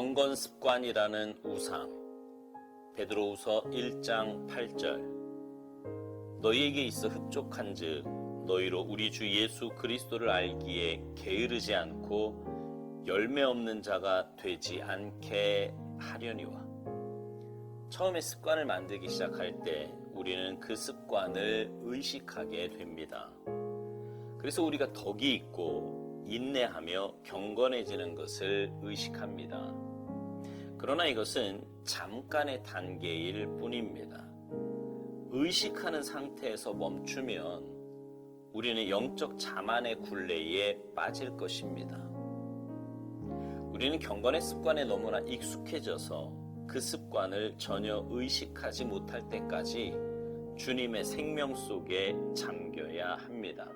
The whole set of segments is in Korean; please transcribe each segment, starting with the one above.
경건습관이라는 우상. 베드로후서 1장 8절. 너희에게 있어 흡족한즉 너희로 우리 주 예수 그리스도를 알기에 게으르지 않고 열매 없는 자가 되지 않게 하려니와. 처음에 습관을 만들기 시작할 때 우리는 그 습관을 의식하게 됩니다. 그래서 우리가 덕이 있고 인내하며 경건해지는 것을 의식합니다. 그러나 이것은 잠깐의 단계일 뿐입니다. 의식하는 상태에서 멈추면 우리는 영적 자만의 굴레에 빠질 것입니다. 우리는 경건의 습관에 너무나 익숙해져서 그 습관을 전혀 의식하지 못할 때까지 주님의 생명 속에 잠겨야 합니다.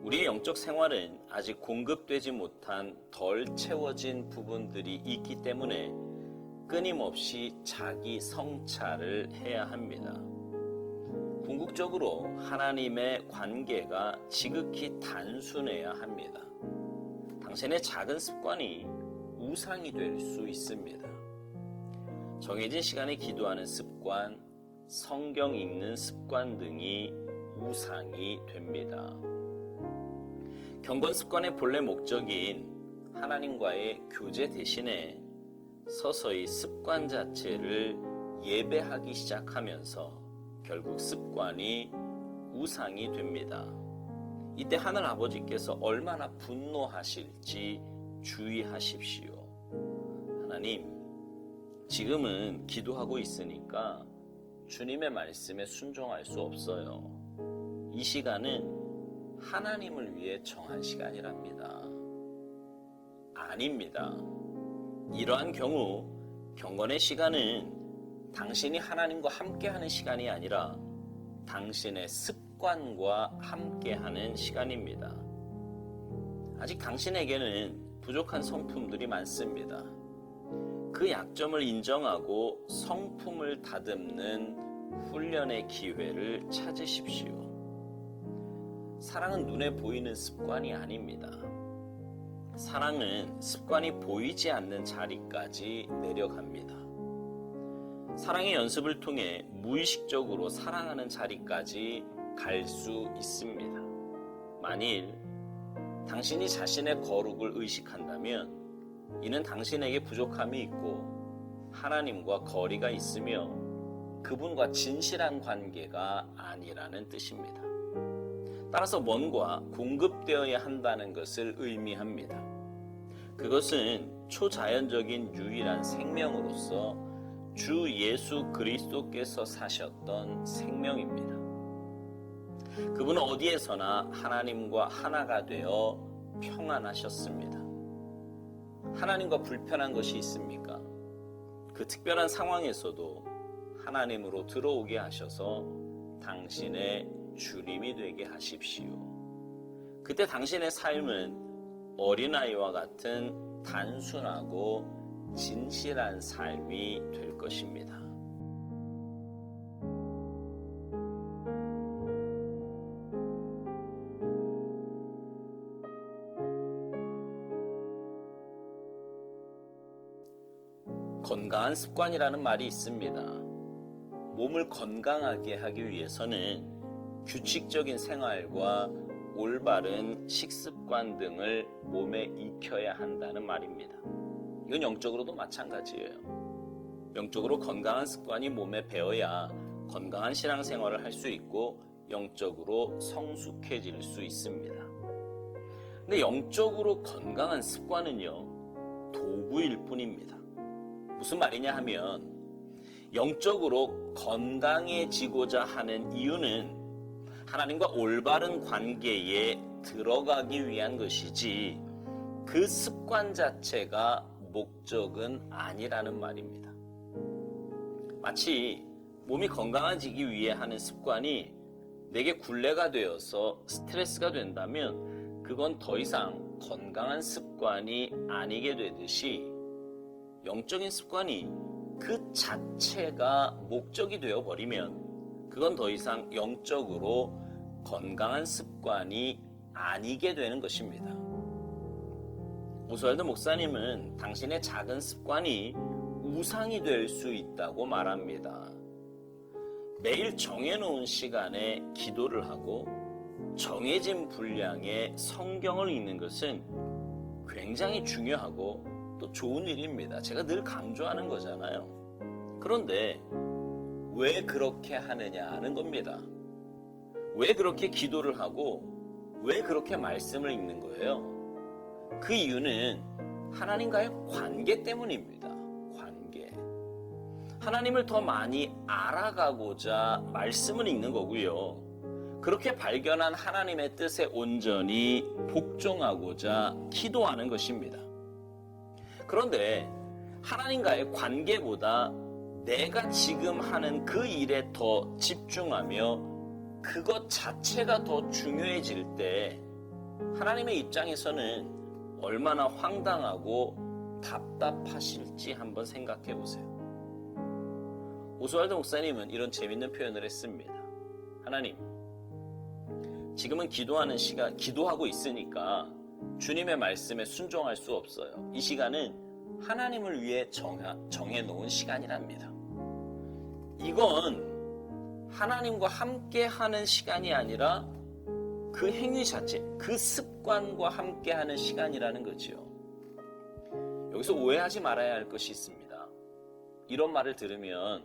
우리의 영적 생활은 아직 공급되지 못한 덜 채워진 부분들이 있기 때문에 끊임없이 자기 성찰을 해야 합니다. 궁극적으로 하나님의 관계가 지극히 단순해야 합니다. 당신의 작은 습관이 우상이 될 수 있습니다. 정해진 시간에 기도하는 습관, 성경 읽는 습관 등이 우상이 됩니다. 경건 습관의 본래 목적인 하나님과의 교제 대신에 서서히 습관 자체를 예배하기 시작하면서 결국 습관이 우상이 됩니다. 이때 하늘 아버지께서 얼마나 분노하실지 주의하십시오. 하나님, 지금은 기도하고 있으니까 주님의 말씀에 순종할 수 없어요. 이 시간은 하나님을 위해 정한 시간이랍니다. 아닙니다. 이러한 경우 경건의 시간은 당신이 하나님과 함께하는 시간이 아니라 당신의 습관과 함께하는 시간입니다. 아직 당신에게는 부족한 성품들이 많습니다. 그 약점을 인정하고 성품을 다듬는 훈련의 기회를 찾으십시오. 사랑은 눈에 보이는 습관이 아닙니다. 사랑은 습관이 보이지 않는 자리까지 내려갑니다. 사랑의 연습을 통해 무의식적으로 사랑하는 자리까지 갈 수 있습니다. 만일 당신이 자신의 거룩을 의식한다면 이는 당신에게 부족함이 있고 하나님과 거리가 있으며 그분과 진실한 관계가 아니라는 뜻입니다. 따라서 뭔가 공급되어야 한다는 것을 의미합니다. 그것은 초자연적인 유일한 생명으로서 주 예수 그리스도께서 사셨던 생명입니다. 그분은 어디에서나 하나님과 하나가 되어 평안하셨습니다. 하나님과 불편한 것이 있습니까? 그 특별한 상황에서도 하나님으로 들어오게 하셔서 당신의 주님이 되게 하십시오. 그때 당신의 삶은 어린아이와 같은 단순하고 진실한 삶이 될 것입니다. 건강한 습관이라는 말이 있습니다. 몸을 건강하게 하기 위해서는 규칙적인 생활과 올바른 식습관 등을 몸에 익혀야 한다는 말입니다. 이건 영적으로도 마찬가지예요. 영적으로 건강한 습관이 몸에 배어야 건강한 신앙생활을 할 수 있고 영적으로 성숙해질 수 있습니다. 근데 영적으로 건강한 습관은요, 도구일 뿐입니다. 무슨 말이냐 하면 영적으로 건강해지고자 하는 이유는 하나님과 올바른 관계에 들어가기 위한 것이지 그 습관 자체가 목적은 아니라는 말입니다. 마치 몸이 건강해지기 위해 하는 습관이 내게 굴레가 되어서 스트레스가 된다면 그건 더 이상 건강한 습관이 아니게 되듯이 영적인 습관이 그 자체가 목적이 되어버리면 그건 더 이상 영적으로 건강한 습관이 아니게 되는 것입니다. 오스왈드 목사님은 당신의 작은 습관이 우상이 될 수 있다고 말합니다. 매일 정해놓은 시간에 기도를 하고 정해진 분량의 성경을 읽는 것은 굉장히 중요하고 또 좋은 일입니다. 제가 늘 강조하는 거잖아요. 그런데 왜 그렇게 하느냐 하는 겁니다. 왜 그렇게 기도를 하고 왜 그렇게 말씀을 읽는 거예요? 그 이유는 하나님과의 관계 때문입니다. 관계. 하나님을 더 많이 알아가고자 말씀을 읽는 거고요. 그렇게 발견한 하나님의 뜻에 온전히 복종하고자 기도하는 것입니다. 그런데 하나님과의 관계보다 내가 지금 하는 그 일에 더 집중하며 그것 자체가 더 중요해질 때 하나님의 입장에서는 얼마나 황당하고 답답하실지 한번 생각해 보세요. 오스왈드 목사님은 이런 재밌는 표현을 했습니다. 하나님, 지금은 기도하고 있으니까 주님의 말씀에 순종할 수 없어요. 이 시간은 하나님을 위해 정해놓은 시간이랍니다. 이건 하나님과 함께 하는 시간이 아니라 그 행위 자체, 그 습관과 함께 하는 시간이라는 거죠. 여기서 오해하지 말아야 할 것이 있습니다. 이런 말을 들으면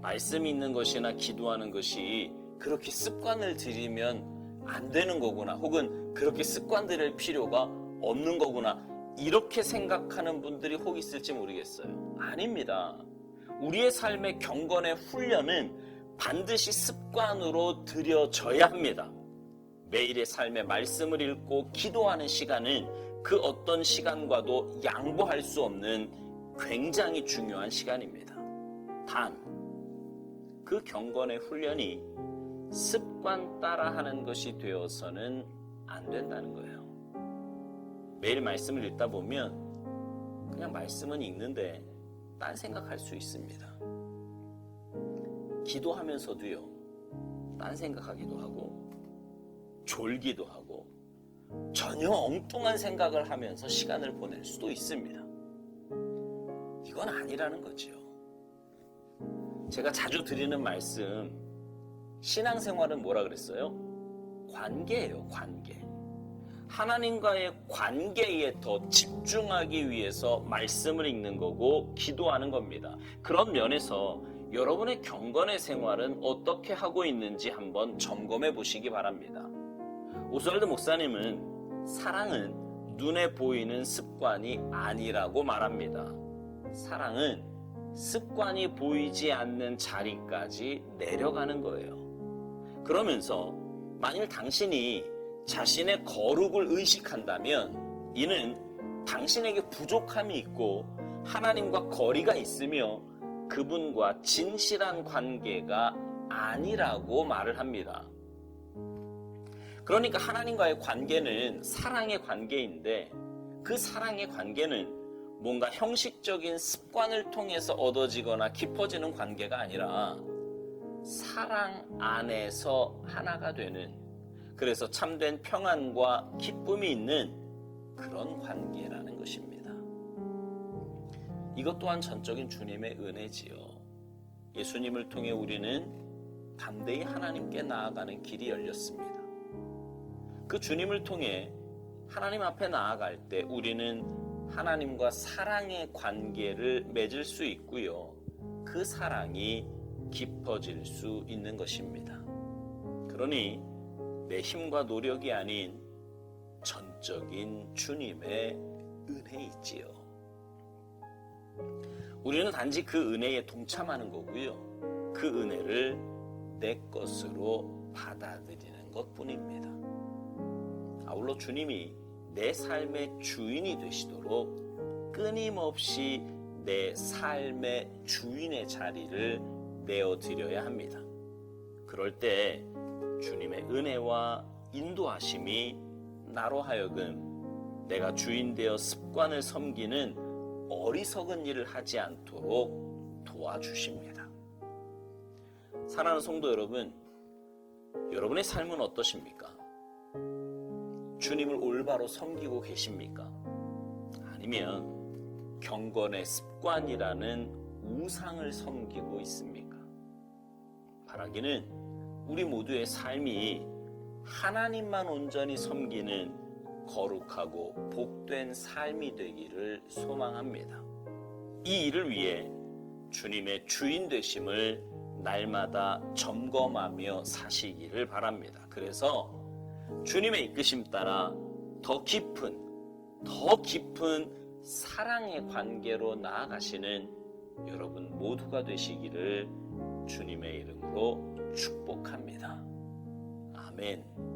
말씀 읽는 것이나 기도하는 것이 그렇게 습관을 들이면 안 되는 거구나, 혹은 그렇게 습관 들일 필요가 없는 거구나, 이렇게 생각하는 분들이 혹 있을지 모르겠어요. 아닙니다. 우리의 삶의 경건의 훈련은 반드시 습관으로 들여져야 합니다. 매일의 삶의 말씀을 읽고 기도하는 시간은 그 어떤 시간과도 양보할 수 없는 굉장히 중요한 시간입니다. 단, 그 경건의 훈련이 습관 따라하는 것이 되어서는 안 된다는 거예요. 매일 말씀을 읽다 보면 그냥 말씀은 읽는데 딴 생각할 수 있습니다. 기도하면서도요, 딴 생각하기도 하고 졸기도 하고 전혀 엉뚱한 생각을 하면서 시간을 보낼 수도 있습니다. 이건 아니라는 거죠. 제가 자주 드리는 말씀, 신앙생활은 뭐라 그랬어요? 관계예요, 관계. 하나님과의 관계에 더 집중하기 위해서 말씀을 읽는 거고 기도하는 겁니다. 그런 면에서 여러분의 경건의 생활은 어떻게 하고 있는지 한번 점검해 보시기 바랍니다. 오스왈드 목사님은 사랑은 눈에 보이는 습관이 아니라고 말합니다. 사랑은 습관이 보이지 않는 자리까지 내려가는 거예요. 그러면서 만일 당신이 자신의 거룩을 의식한다면 이는 당신에게 부족함이 있고 하나님과 거리가 있으며 그분과 진실한 관계가 아니라고 말을 합니다. 그러니까 하나님과의 관계는 사랑의 관계인데 그 사랑의 관계는 뭔가 형식적인 습관을 통해서 얻어지거나 깊어지는 관계가 아니라 사랑 안에서 하나가 되는, 그래서 참된 평안과 기쁨이 있는 그런 관계라는 것입니다. 이것 또한 전적인 주님의 은혜지요. 예수님을 통해 우리는 담대히 하나님께 나아가는 길이 열렸습니다. 그 주님을 통해 하나님 앞에 나아갈 때 우리는 하나님과 사랑의 관계를 맺을 수 있고요. 그 사랑이 깊어질 수 있는 것입니다. 그러니 내 힘과 노력이 아닌 전적인 주님의 은혜이지요. 우리는 단지 그 은혜에 동참하는 거고요. 그 은혜를 내 것으로 받아들이는 것뿐입니다. 아울러 주님이 내 삶의 주인이 되시도록 끊임없이 내 삶의 주인의 자리를 내어드려야 합니다. 그럴 때 주님의 은혜와 인도하심이 나로 하여금 내가 주인 되어 습관을 섬기는 어리석은 일을 하지 않도록 도와주십니다. 사랑하는 성도 여러분, 여러분의 삶은 어떠십니까? 주님을 올바로 섬기고 계십니까? 아니면 경건의 습관이라는 우상을 섬기고 있습니까? 바라기는 우리 모두의 삶이 하나님만 온전히 섬기는 거룩하고 복된 삶이 되기를 소망합니다. 이 일을 위해 주님의 주인 되심을 날마다 점검하며 사시기를 바랍니다. 그래서 주님의 이끄심 따라 더 깊은 사랑의 관계로 나아가시는 여러분 모두가 되시기를 주님의 이름으로 축복합니다. 아멘.